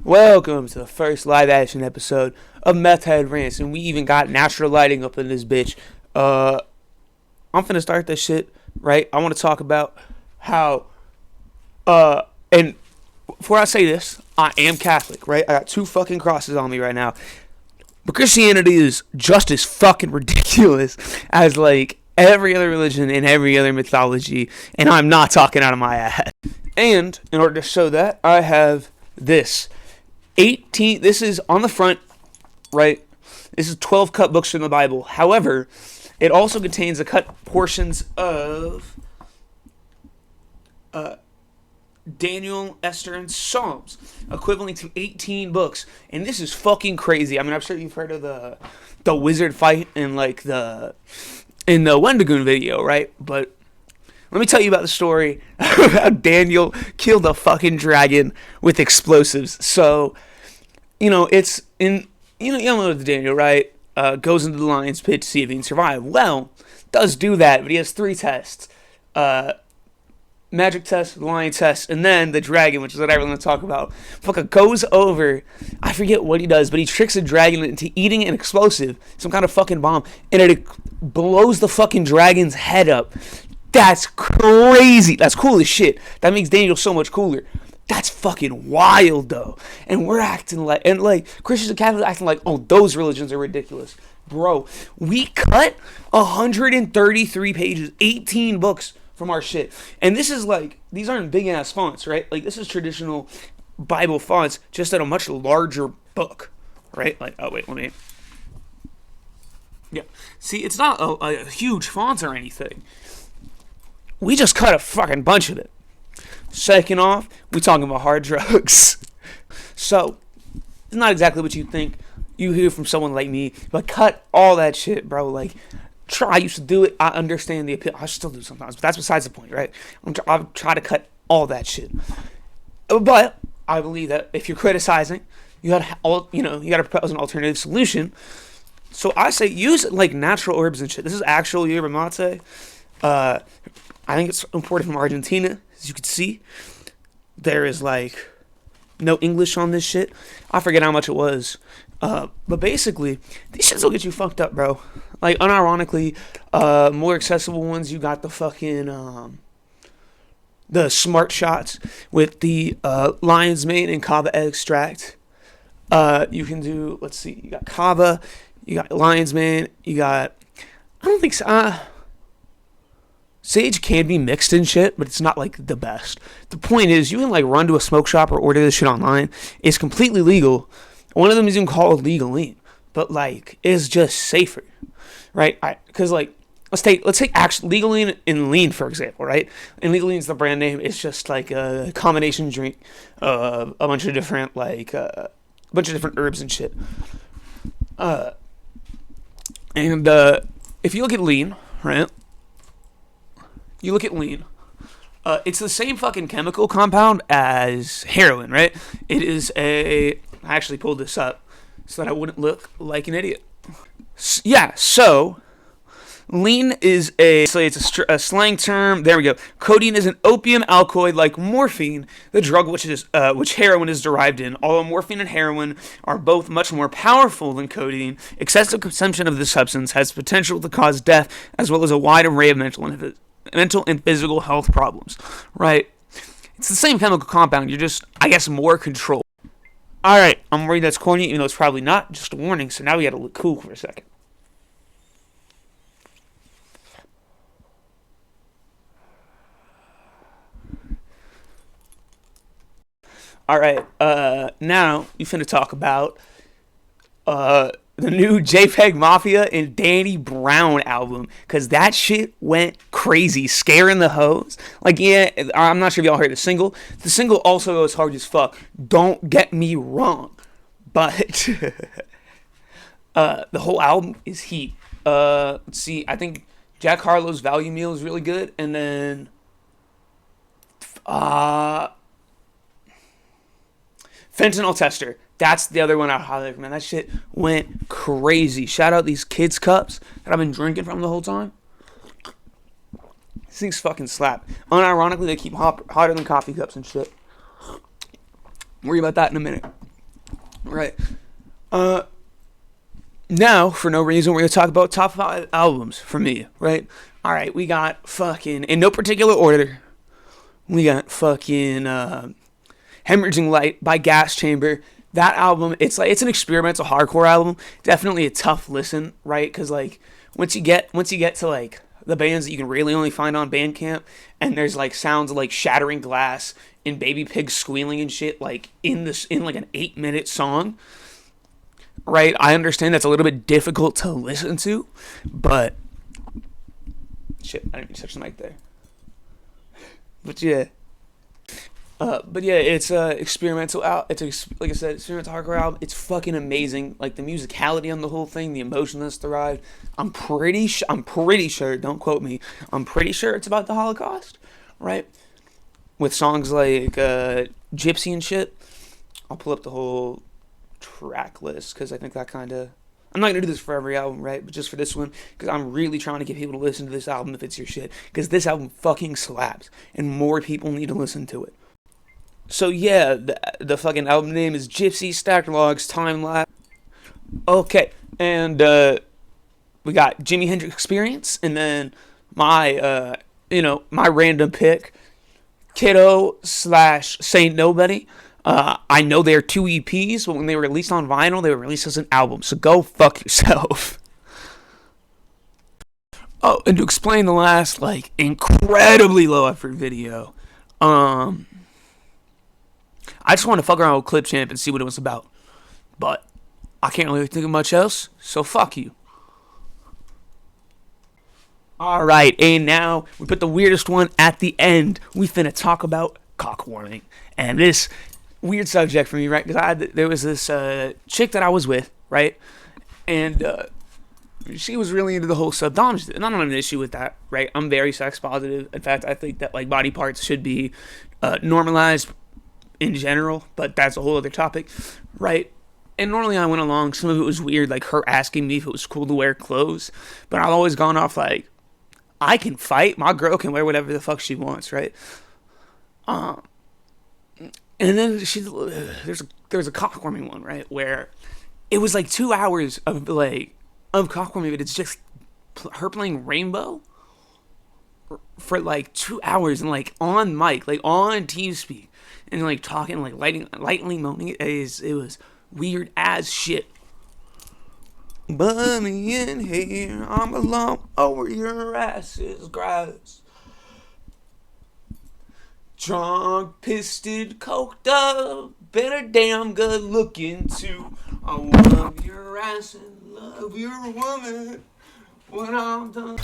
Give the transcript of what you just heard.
Welcome to the first live action episode of Meth Rants, and we even got natural lighting up in this bitch. I'm finna start this shit, right? I want to talk about how, and before I say this, I am Catholic, right? I got two fucking crosses on me right now. But Christianity is just as fucking ridiculous as, like, every other religion and every other mythology, and I'm not talking out of my ass. And in order to show that, I have this 18, this is on the front, right? This is 12 cut books from the Bible. However, it also contains the cut portions of Daniel, Esther, and Psalms, equivalent to 18 books. And this is fucking crazy. I mean, I'm sure you've heard of the wizard fight in the Wendigoon video, right? But let me tell you about the story of how Daniel killed a fucking dragon with explosives. So, it's in, you know the Daniel, right? Goes into the lion's pit to see if he can survive. Well, does do that, but he has 3 tests. Magic test, lion test, and then the dragon, which is what I really want to talk about. Fucker goes over, I forget what he does, but he tricks a dragon into eating an explosive, some kind of fucking bomb, and it blows the fucking dragon's head up. That's crazy. That's cool as shit. That makes Daniel so much cooler. That's fucking wild, though. And we're acting like, Christians and Catholics acting like, oh, those religions are ridiculous. Bro, we cut 133 pages, 18 books from our shit. And this is like, these aren't big ass fonts, right? Like, this is traditional Bible fonts, just in a much larger book, right? Like, oh, wait, let me. Yeah. See, it's not a huge font or anything. We just cut a fucking bunch of it. Second off, we talking about hard drugs. So, it's not exactly what you think you hear from someone like me, but cut all that shit, bro. Like, I used to do it. I understand the appeal. I still do sometimes, but that's besides the point, right? I'll try to cut all that shit. But I believe that if you're criticizing, you gotta propose an alternative solution. So I say use like natural herbs and shit. This is actual yerba mate. I think it's imported from Argentina, as you can see. There is like no English on this shit. I forget how much it was. But basically, these shits will get you fucked up, bro. Like, unironically, more accessible ones, you got the fucking, the smart shots with the, lion's mane and kava extract. You can do, let's see, you got kava, you got lion's mane, you got, I don't think so, sage can be mixed in shit, but it's not, like, the best. The point is, you can, like, run to a smoke shop or order this shit online. It's completely legal. One of them is even called legal lean, but, like, it's just safer. Right, because like let's take actual legal lean and lean for example, right? And legal lean is the brand name. It's just like a combination drink of a bunch of different herbs and shit. And if you look at lean, right? You look at lean. It's the same fucking chemical compound as heroin, right? It is I actually pulled this up so that I wouldn't look like an idiot. Yeah, so lean is it's a slang term. There we go. Codeine is an opium alkaloid like morphine, the drug which heroin is derived in. Although morphine and heroin are both much more powerful than codeine, excessive consumption of this substance has potential to cause death as well as a wide array of mental and physical health problems. Right? It's the same chemical compound. You're just, I guess, more controlled. Alright, I'm worried that's corny, even though it's probably not. Just a warning, so now we gotta look cool for a second. Alright, now we finna talk about the new JPEG Mafia and Danny Brown album, because that shit went crazy, scaring the hoes. Like, yeah, I'm not sure if y'all heard the single. The single also goes hard as fuck. Don't get me wrong, but the whole album is heat. Let's see, I think Jack Harlow's Value Meal is really good, and then Fentanyl Tester. That's the other one I highly recommend. That shit went crazy. Shout out these kids' cups that I've been drinking from the whole time. These things fucking slap. Unironically, they keep hotter than coffee cups and shit. Worry about that in a minute. Right. Uh, Now, for no reason, we're gonna talk about top 5 albums for me, right? All right, we got fucking in no particular order. We got fucking "Hemorrhaging Light" by Gas Chamber. That album, it's an experimental hardcore album. Definitely a tough listen, right? Because like once you get to like the bands that you can really only find on Bandcamp, and there's like sounds of like shattering glass and baby pigs squealing and shit, like in like an 8-minute song, right? I understand that's a little bit difficult to listen to, but shit, I didn't even touch the mic there. But yeah, it's experimental out. Like I said, experimental hardcore album. It's fucking amazing. Like the musicality on the whole thing, the emotion that's derived. I'm pretty sure. Don't quote me. I'm pretty sure it's about the Holocaust, right? With songs like "Gypsy" and shit. I'll pull up the whole track list because I think that kind of. I'm not gonna do this for every album, right? But just for this one, because I'm really trying to get people to listen to this album if it's your shit. Because this album fucking slaps, and more people need to listen to it. So yeah, the fucking album name is Gypsy Stacked Logs Time Lapse. Okay, and we got Jimi Hendrix Experience, and then my random pick, Kiddo slash Saint Nobody. I know they're 2 EPs, but when they were released on vinyl, they were released as an album. So go fuck yourself. Oh, and to explain the last like incredibly low effort video, I just want to fuck around with Clip Champ and see what it was about. But I can't really think of much else, so fuck you. Alright, and now we put the weirdest one at the end. We finna talk about cock warming. And this weird subject for me, right? Because there was this chick that I was with, right? And she was really into the whole subdom shit. And I don't have an issue with that, right? I'm very sex positive. In fact, I think that like body parts should be normalized in general, but that's a whole other topic, right? And normally I went along. Some of it was weird, like her asking me if it was cool to wear clothes. But I've always gone off like, I can fight. My girl can wear whatever the fuck she wants, right? And then there's a cockwarming one, right, where it was like 2 hours of cockwarming, but it's just her playing Rainbow for like 2 hours and like on mic, like on TeamSpeak, and like talking, like lightly moaning. It was weird as shit. Bunny in here, I'm alone over your ass's grass. Drunk, pissed, coked up, better damn good looking too. I love your ass and love your woman when I'm done.